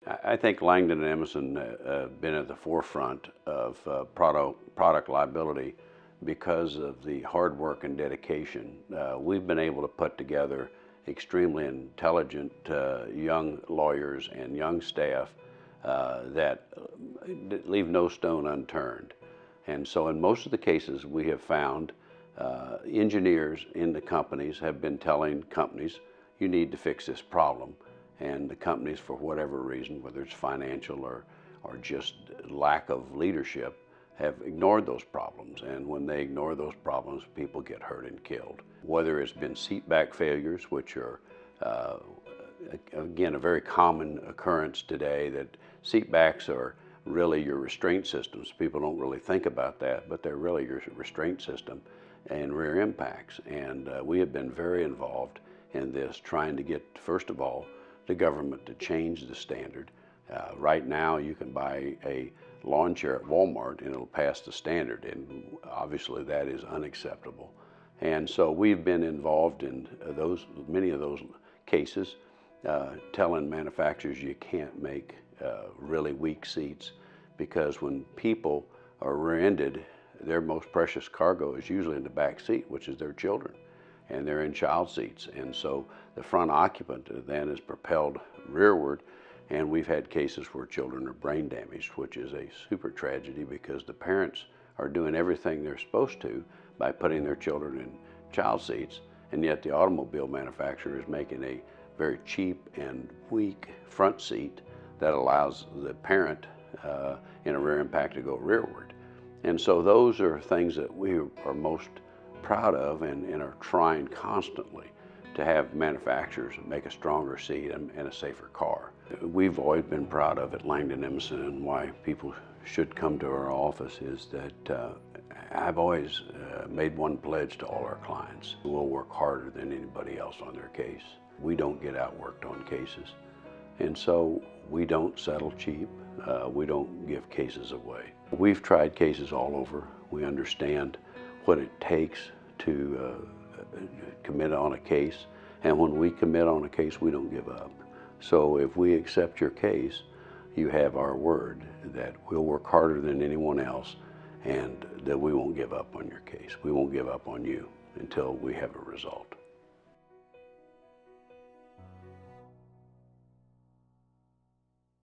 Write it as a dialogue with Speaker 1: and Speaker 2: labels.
Speaker 1: I think Langdon and Emison have been at the forefront of product liability because of the hard work and dedication. We've been able to put together extremely intelligent young lawyers and young staff that leave no stone unturned. And so in most of the cases we have found engineers in the companies have been telling companies, you need to fix this problem. And the companies, for whatever reason, whether it's financial or just lack of leadership, have ignored those problems. And when they ignore those problems, people get hurt and killed. Whether it's been seatback failures, which are, again, a very common occurrence today, that seatbacks are really your restraint systems. People don't really think about that, but they're really your restraint system and rear impacts. And we have been very involved in this, trying to get, first of all, the government to change the standard. Right now you can buy a lawn chair at Walmart and it'll pass the standard, and obviously that is unacceptable. And so we've been involved in many of those cases, telling manufacturers you can't make really weak seats, because when people are rear-ended, their most precious cargo is usually in the back seat, which is their children, and they're in child seats. And so the front occupant then is propelled rearward, and we've had cases where children are brain damaged, which is a super tragedy because the parents are doing everything they're supposed to by putting their children in child seats, and yet the automobile manufacturer is making a very cheap and weak front seat that allows the parent in a rear impact to go rearward. And so those are things that we are most proud of and are trying constantly to have manufacturers make a stronger seat and a safer car. We've always been proud of at Langdon Emison, and why people should come to our office is that I've always made one pledge to all our clients. We'll work harder than anybody else on their case. We don't get outworked on cases, and so we don't settle cheap. We don't give cases away. We've tried cases all over. We understand what it takes to commit on a case, and when we commit on a case, we don't give up. So if we accept your case, you have our word that we'll work harder than anyone else, and that we won't give up on your case. We won't give up on you until we have a result.